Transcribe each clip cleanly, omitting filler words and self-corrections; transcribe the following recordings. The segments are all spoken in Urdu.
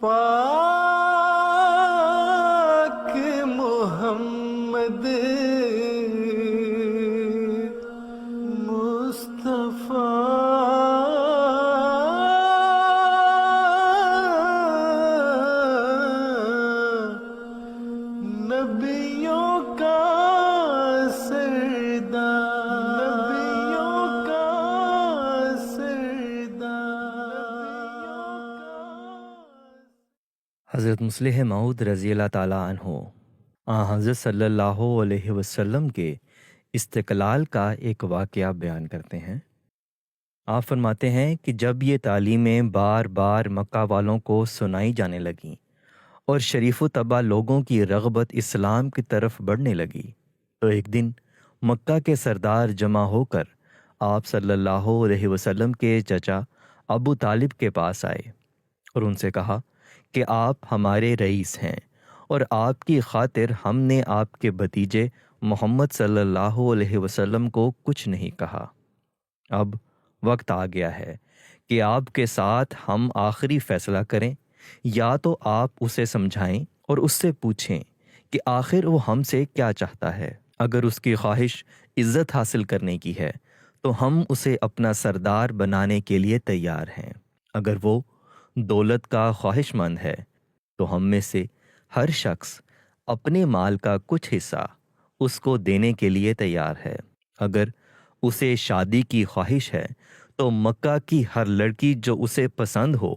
پاک محمد مصطفیٰ نبیوں کا سردار، نبیوں کا سردار۔ حضرت مصلح موعود رضی اللہ تعالیٰ عنہ حضرت صلی اللہ علیہ وسلم کے استقلال کا ایک واقعہ بیان کرتے ہیں۔ آپ فرماتے ہیں کہ جب یہ تعلیمیں بار بار مکہ والوں کو سنائی جانے لگیں اور شریف و طبع لوگوں کی رغبت اسلام کی طرف بڑھنے لگی تو ایک دن مکہ کے سردار جمع ہو کر آپ صلی اللہ علیہ وسلم کے چچا ابو طالب کے پاس آئے اور ان سے کہا کہ آپ ہمارے رئیس ہیں اور آپ کی خاطر ہم نے آپ کے بھتیجے محمد صلی اللہ علیہ وسلم کو کچھ نہیں کہا۔ اب وقت آ گیا ہے کہ آپ کے ساتھ ہم آخری فیصلہ کریں، یا تو آپ اسے سمجھائیں اور اس سے پوچھیں کہ آخر وہ ہم سے کیا چاہتا ہے۔ اگر اس کی خواہش عزت حاصل کرنے کی ہے تو ہم اسے اپنا سردار بنانے کے لیے تیار ہیں، اگر وہ دولت کا خواہش مند ہے تو ہم میں سے ہر شخص اپنے مال کا کچھ حصہ اس کو دینے کے لیے تیار ہے، اگر اسے شادی کی خواہش ہے تو مکہ کی ہر لڑکی جو اسے پسند ہو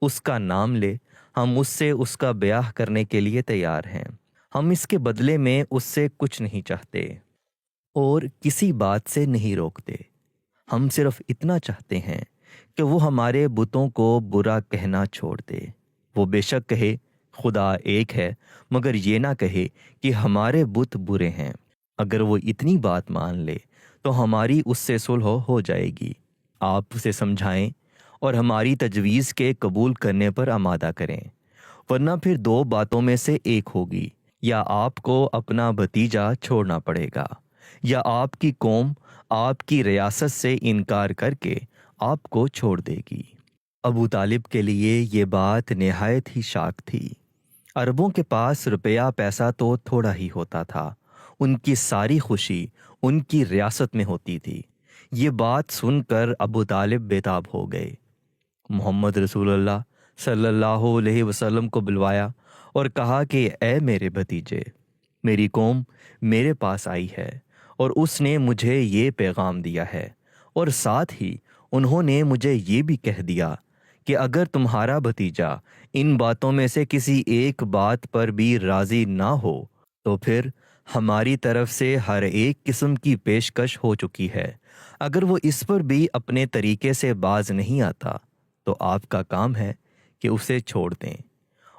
اس کا نام لے، ہم اس سے اس کا بیاہ کرنے کے لیے تیار ہیں۔ ہم اس کے بدلے میں اس سے کچھ نہیں چاہتے اور کسی بات سے نہیں روکتے، ہم صرف اتنا چاہتے ہیں کہ وہ ہمارے بتوں کو برا کہنا چھوڑ دے۔ وہ بے شک کہے خدا ایک ہے، مگر یہ نہ کہے کہ ہمارے بت برے ہیں۔ اگر وہ اتنی بات مان لے تو ہماری اس سے صلح ہو جائے گی۔ آپ اسے سمجھائیں اور ہماری تجویز کے قبول کرنے پر آمادہ کریں، ورنہ پھر دو باتوں میں سے ایک ہوگی، یا آپ کو اپنا بھتیجا چھوڑنا پڑے گا یا آپ کی قوم آپ کی ریاست سے انکار کر کے آپ کو چھوڑ دے گی۔ ابو طالب کے لیے یہ بات نہایت ہی شاک تھی۔ عربوں کے پاس روپیہ پیسہ تو تھوڑا ہی ہوتا تھا، ان کی ساری خوشی ان کی ریاست میں ہوتی تھی۔ یہ بات سن کر ابو طالب بے تاب ہو گئے۔ محمد رسول اللہ صلی اللہ علیہ وسلم کو بلوایا اور کہا کہ اے میرے بھتیجے، میری قوم میرے پاس آئی ہے اور اس نے مجھے یہ پیغام دیا ہے، اور ساتھ ہی انہوں نے مجھے یہ بھی کہہ دیا کہ اگر تمہارا بھتیجا ان باتوں میں سے کسی ایک بات پر بھی راضی نہ ہو تو پھر ہماری طرف سے ہر ایک قسم کی پیشکش ہو چکی ہے۔ اگر وہ اس پر بھی اپنے طریقے سے باز نہیں آتا تو آپ کا کام ہے کہ اسے چھوڑ دیں،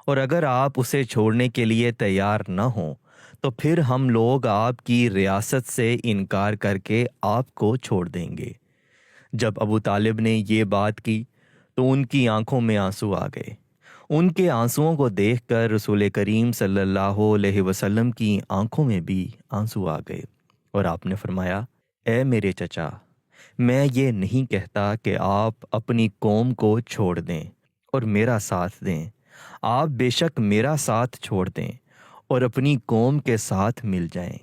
اور اگر آپ اسے چھوڑنے کے لیے تیار نہ ہوں تو پھر ہم لوگ آپ کی ریاست سے انکار کر کے آپ کو چھوڑ دیں گے۔ جب ابو طالب نے یہ بات کی تو ان کی آنکھوں میں آنسو آ گئے۔ ان کے آنسوؤں کو دیکھ کر رسول کریم صلی اللہ علیہ وسلم کی آنکھوں میں بھی آنسو آ گئے، اور آپ نے فرمایا اے میرے چچا، میں یہ نہیں کہتا کہ آپ اپنی قوم کو چھوڑ دیں اور میرا ساتھ دیں، آپ بے شک میرا ساتھ چھوڑ دیں اور اپنی قوم کے ساتھ مل جائیں،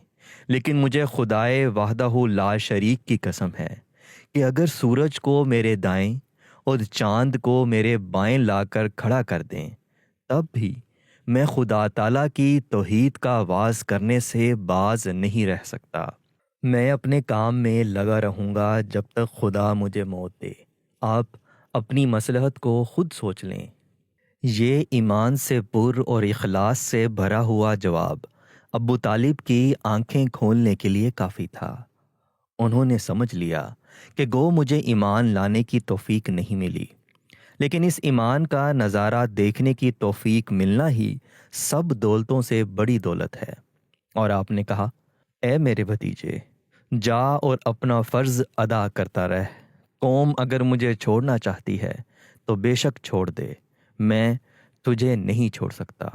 لیکن مجھے خدائے وحدہ لا شریک کی قسم ہے کہ اگر سورج کو میرے دائیں اور چاند کو میرے بائیں لا کر کھڑا کر دیں تب بھی میں خدا تعالیٰ کی توحید کا آواز کرنے سے باز نہیں رہ سکتا۔ میں اپنے کام میں لگا رہوں گا جب تک خدا مجھے موت دے۔ آپ اپنی مصلحت کو خود سوچ لیں۔ یہ ایمان سے پر اور اخلاص سے بھرا ہوا جواب ابو طالب کی آنکھیں کھولنے کے لیے کافی تھا۔ انہوں نے سمجھ لیا کہ گو مجھے ایمان لانے کی توفیق نہیں ملی، لیکن اس ایمان کا نظارہ دیکھنے کی توفیق ملنا ہی سب دولتوں سے بڑی دولت ہے۔ اور آپ نے کہا اے میرے بھتیجے، جا اور اپنا فرض ادا کرتا رہ۔ قوم اگر مجھے چھوڑنا چاہتی ہے تو بے شک چھوڑ دے، میں تجھے نہیں چھوڑ سکتا۔